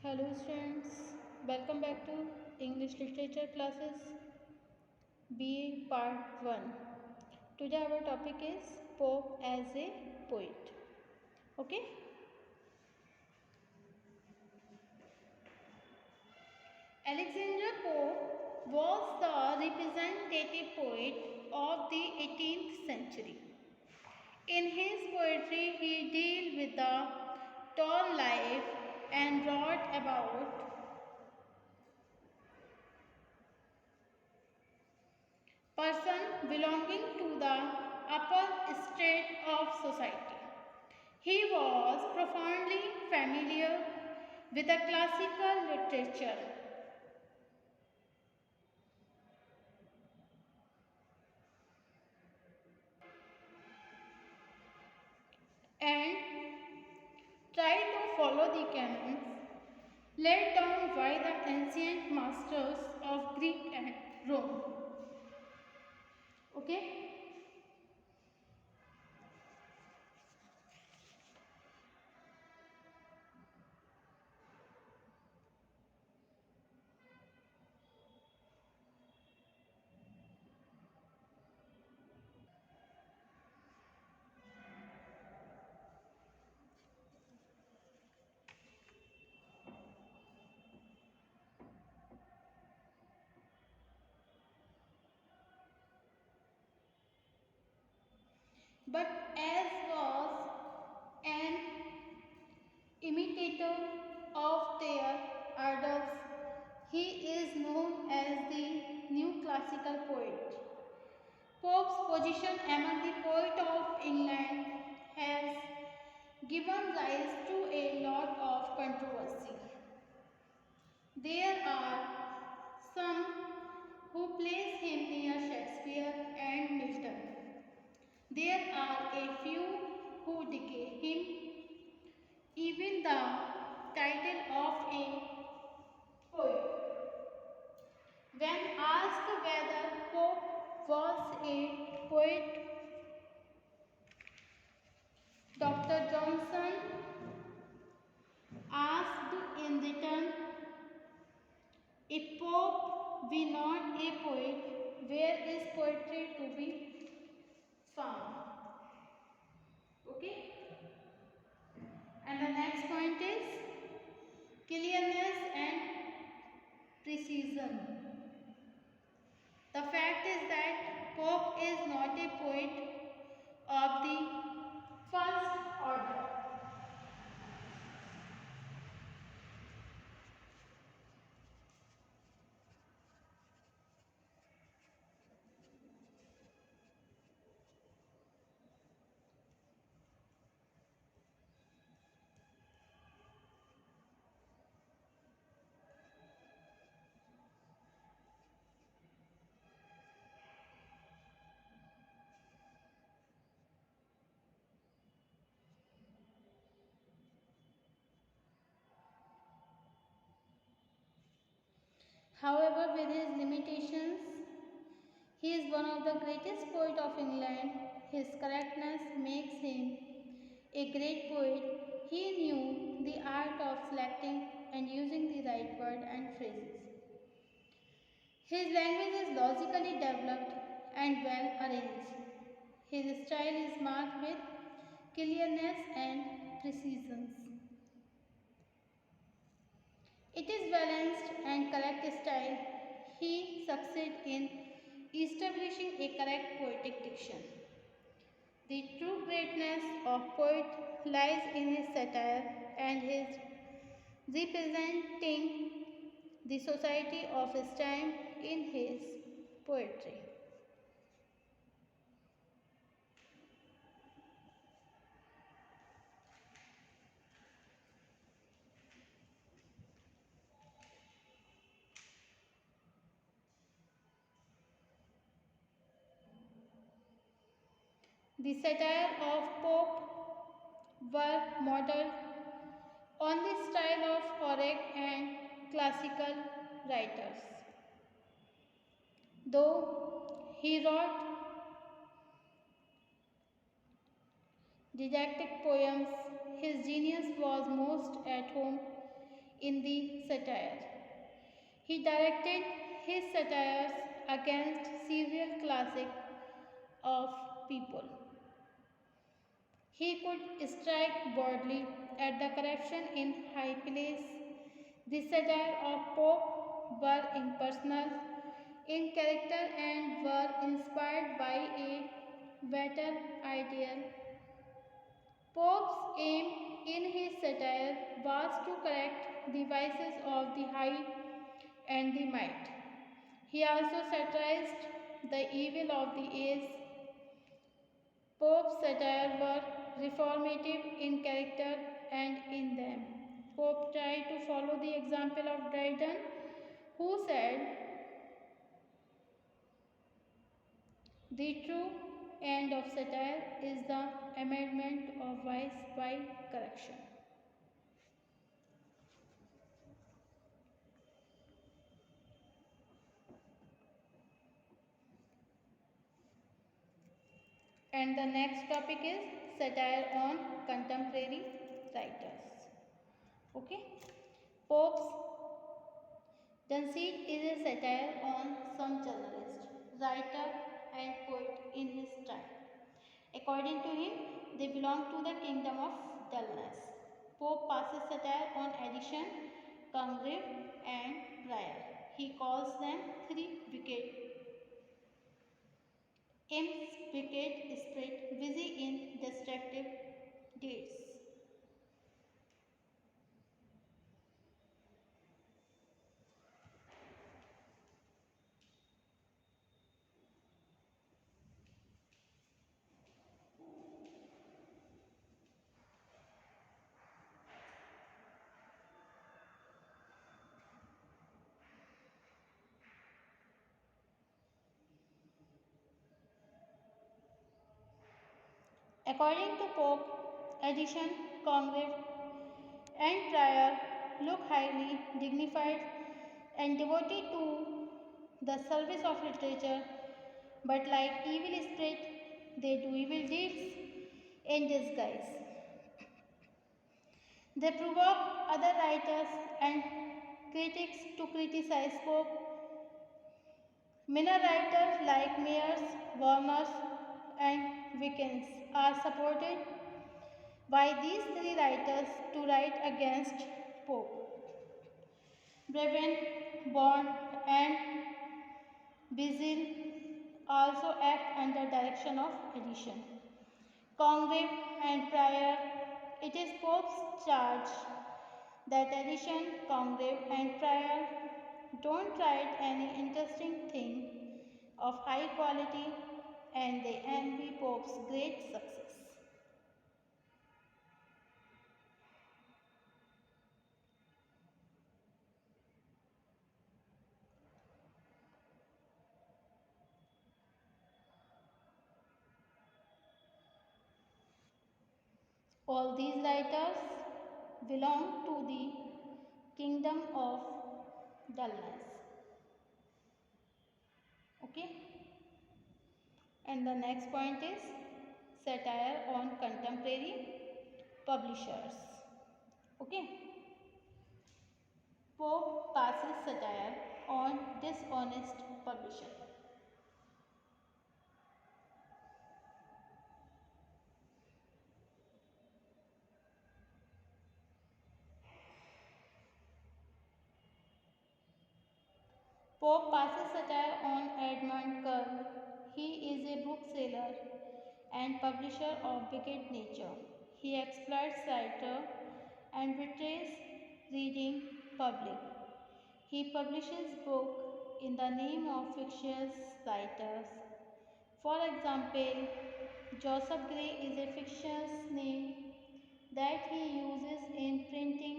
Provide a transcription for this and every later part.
Hello students, welcome back to English literature classes BA part 1. Today our topic is Pope as a poet. Okay? Alexander Pope was the representative poet of the 18th century. In his poetry he dealt with the town life and wrote about person belonging to the upper state of society. He was profoundly familiar with the classical literature and tried to follow the canons laid down by the ancient masters of Greek and Rome. Okay? But as was an imitator of their idols, he is known as the new classical poet. Pope's position among the poets of England has given rise to a lot of controversy. There are some who place him near Shakespeare and Milton. There are a few who decay him even the title of a poet. When asked whether Pope was a poet, Dr. Johnson asked in return, if Pope be not a poet, where is poetry to be found? Okay? And the next point is clearness and precision. The fact is that Pope is not a poet of the first order. However, with his limitations, he is one of the greatest poets of England. His correctness makes him a great poet. He knew the art of selecting and using the right word and phrases. His language is logically developed and well arranged. His style is marked with clearness and precision. It is balanced and correct style. He succeeds in establishing a correct poetic diction. The true greatness of poet lies in his satire and his representing the society of his time in his poetry. The satire of Pope were modeled on the style of Horrocks and classical writers. Though he wrote didactic poems, his genius was most at home in the satire. He directed his satires against serial classic of people. He could strike boldly at the corruption in high place. The satire of Pope were impersonal in character and were inspired by a better ideal. Pope's aim in his satire was to correct the vices of the high and the might. He also satirized the evil of the age. Pope's satire were reformative in character and in them. Pope tried to follow the example of Dryden, who said, "The true end of satire is the amendment of vice by correction." And the next topic is satire on contemporary writers. Okay. Pope's Conceit is a satire on some journalist, writer, and poet in his time. According to him, they belong to the kingdom of dullness. Pope passes satire on Addition, Congreve, and Prior. He calls them three wicked imps, wicked spirit, busy in destructive deeds. According to Pope, Addition, Congreve, and Prior look highly dignified and devoted to the service of literature, but like evil spirits, they do evil deeds in disguise. They provoke other writers and critics to criticize Pope. Minor writers like Mayers, Warners, and Wickens are supported by these three writers to write against Pope. Brevin, Bond, and Bizil also act under direction of Addition. Congreve and Prior, it is Pope's charge that Addition, Congreve, and Prior don't write any interesting thing of high quality, and they envy Pope's great success. All these writers belong to the kingdom of dullness. Okay? And the next point is satire on contemporary publishers. Okay? Pope passes satire on dishonest publisher. Pope passes satire on Edmund Curll. He is a bookseller and publisher of wicked nature. He exploits writer and betrays reading public. He publishes book in the name of fictitious writers. For example, Joseph Gray is a fictitious name that he uses in printing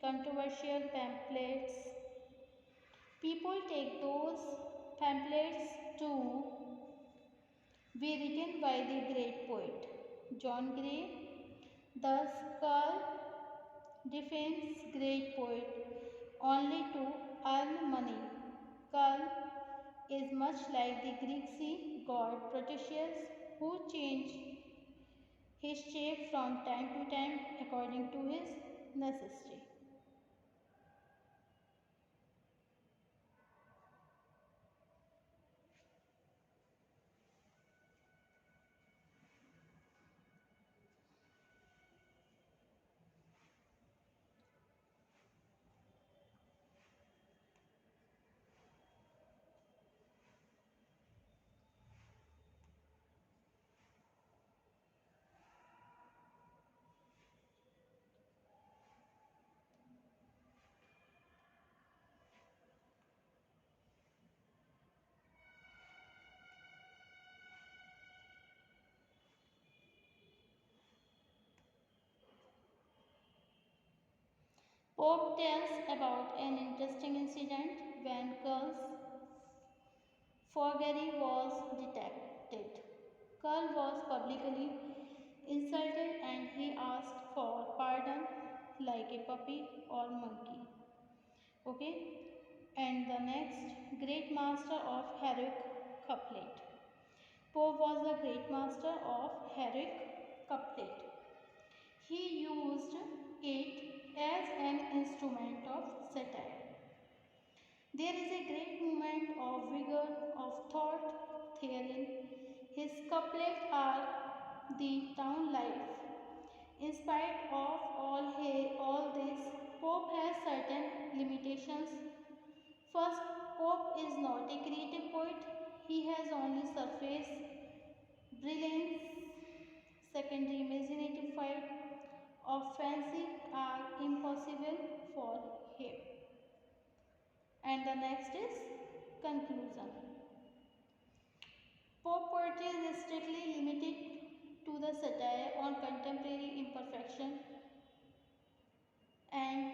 controversial pamphlets. People take those pamphlets to be written by the great poet John Gray. Thus, Curll defends great poet only to earn money. Curll is much like the Greek sea god Proteus, who changed his shape from time to time according to his necessity. Pope tells about an interesting incident when Karl's forgery was detected. Karl was publicly insulted and he asked for pardon like a puppy or monkey. Okay, and the next, great master of heroic couplet. Pope was the great master of heroic couplet. He used it as an instrument of satire. There is a great movement of vigor of thought therein. His couplets are the town life. In spite of all this, Pope has certain limitations. First, Pope is not a creative poet. He has only surface brilliance. Second, the imaginative fight of fancy are impossible for him. And the next is conclusion. Pope poetry is strictly limited to the satire on contemporary imperfection, and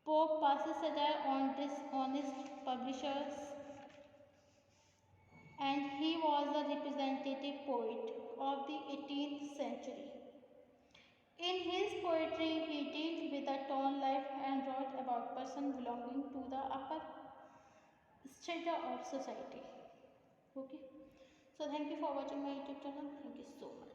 Pope passes satire on dishonest publishers, and he was the representative poet of the 18th century. In his poetry, he dealt with the town life and wrote about persons belonging to the upper strata of society. Okay. So thank you for watching my YouTube channel. Thank you so much.